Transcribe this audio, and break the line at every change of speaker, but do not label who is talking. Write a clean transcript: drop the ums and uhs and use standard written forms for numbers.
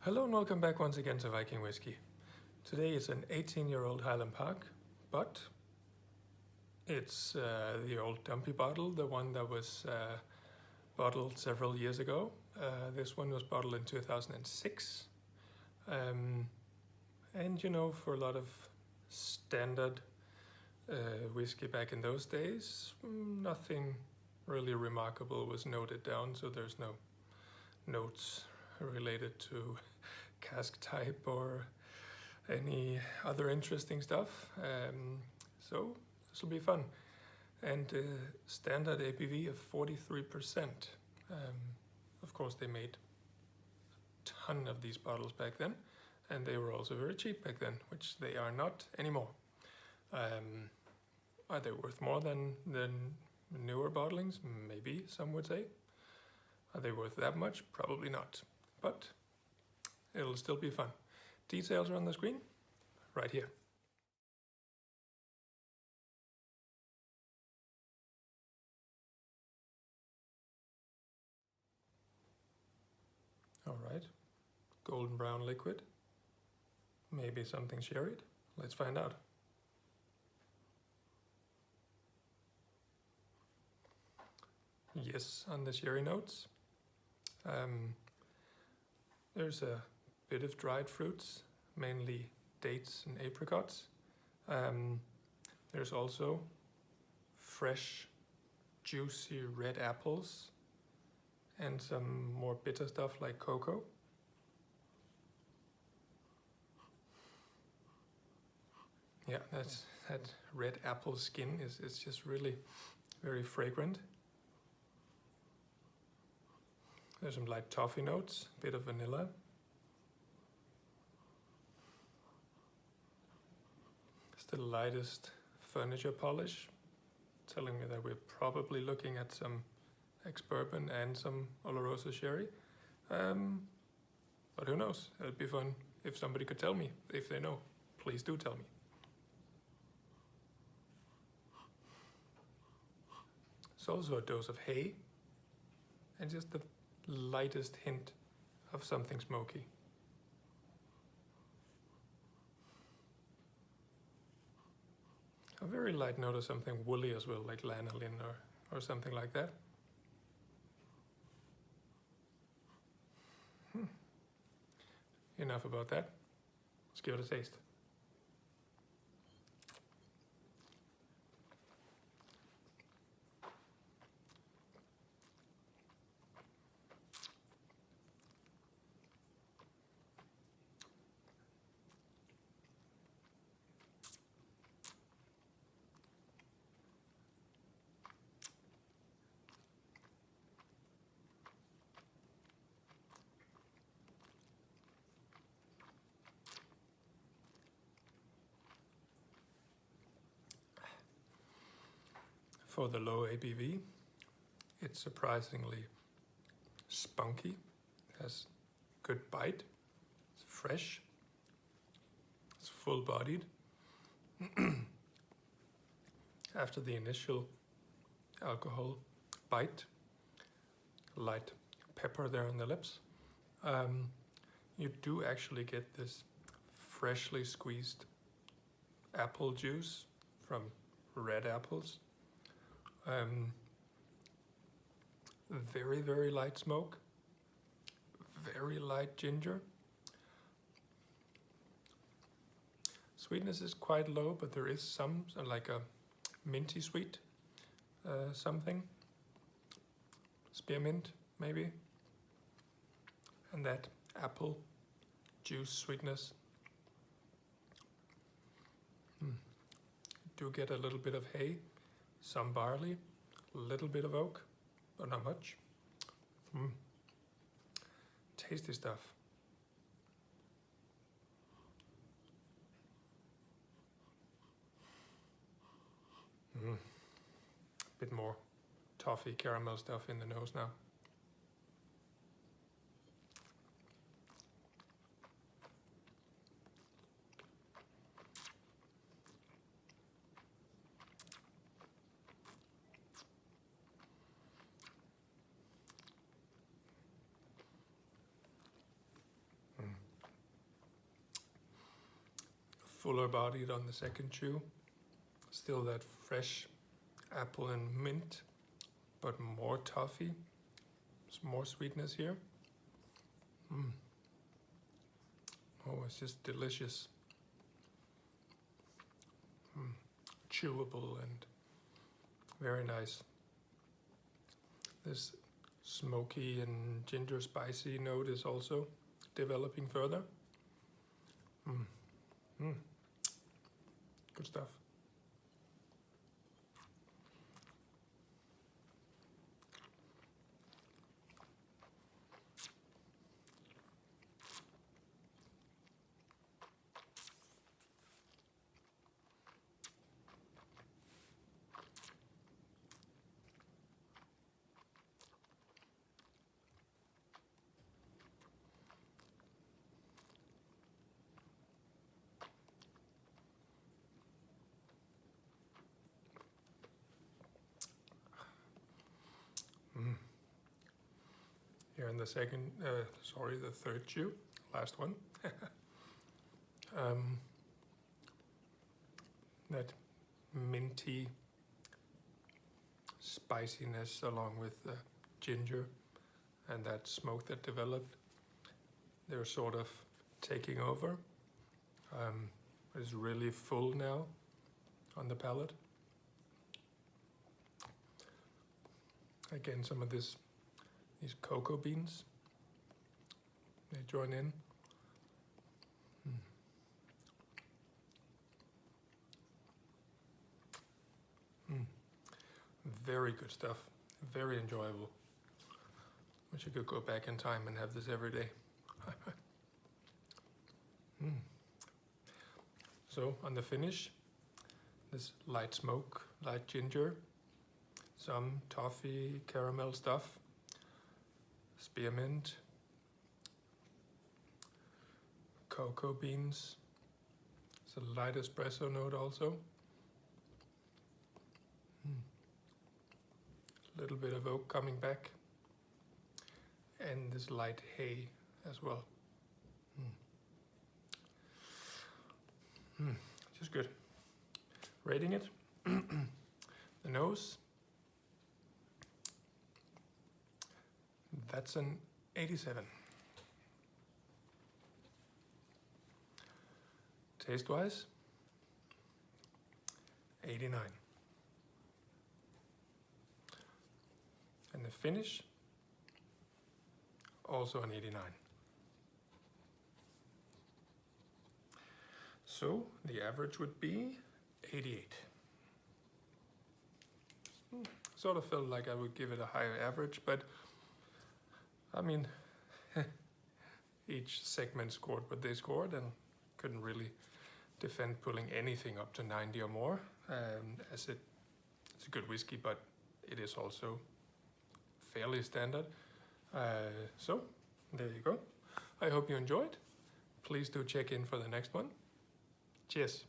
Hello and welcome back once again to Viking Whiskey. Today is an 18-year-old Highland Park, but it's the old dumpy bottle, the one that was bottled several years ago. This one was bottled in 2006. And you know, for a lot of standard whiskey back in those days, nothing really remarkable was noted down, so there's no notes related to cask type or any other interesting stuff. So this will be fun. And standard ABV of 43%. Of course, they made a ton of these bottles back then, and they were also very cheap back then, which they are not anymore. Are they worth more than newer bottlings? Maybe, some would say. Are they worth that much? Probably not. But it'll still be fun. Details are on the screen, right here. All right, golden brown liquid. Maybe something sherried. Let's find out. Yes, on the sherry notes. There's a bit of dried fruits, mainly dates and apricots. There's also fresh, juicy red apples and some more bitter stuff like cocoa. Yeah, that red apple skin is just really very fragrant. There's some light toffee notes, a bit of vanilla. It's the lightest furniture polish, telling me that we're probably looking at some ex-bourbon and some Oloroso sherry. But who knows? It'd be fun if somebody could tell me. If they know, please do tell me. It's also a dose of hay and just the lightest hint of something smoky. A very light note of something woolly as well, like lanolin or something like that. Enough about that. Let's give it a taste. For the low ABV, it's surprisingly spunky, it has good bite, it's fresh, it's full-bodied. After the initial alcohol bite, light pepper there on the lips, you do actually get this freshly squeezed apple juice from red apples. Very, very light smoke, very light ginger. Sweetness is quite low, but there is some, like a minty sweet something. Spearmint, maybe. And that apple juice sweetness. You do get a little bit of hay, some barley, a little bit of oak, but not much. Tasty stuff. A bit more toffee caramel stuff in the nose now. fuller bodied on the second chew. Still that fresh apple and mint, but more toffee. Some more sweetness here. Oh, it's just delicious. Chewable and very nice. This smoky and ginger spicy note is also developing further. Good stuff. Here in the the third chew, last one. That minty spiciness along with the ginger and that smoke that developed, they're sort of taking over. It's really full now on the palate. Again, some of these cocoa beans, they join in. Very good stuff, very enjoyable. Wish I could go back in time and have this every day. So on the finish, this light smoke, light ginger, some toffee, caramel stuff, spearmint, cocoa beans. It's a light espresso note also. A little bit of oak coming back. And this light hay as well. Just good. Rating it. The nose. That's an 87. Taste-wise, 89. And the finish, also an 89. So the average would be 88. Sort of felt like I would give it a higher average, but I mean, each segment scored what they scored and couldn't really defend pulling anything up to 90 or more, as it's a good whiskey, but it is also fairly standard. So there you go. I hope you enjoyed. Please do check in for the next one. Cheers.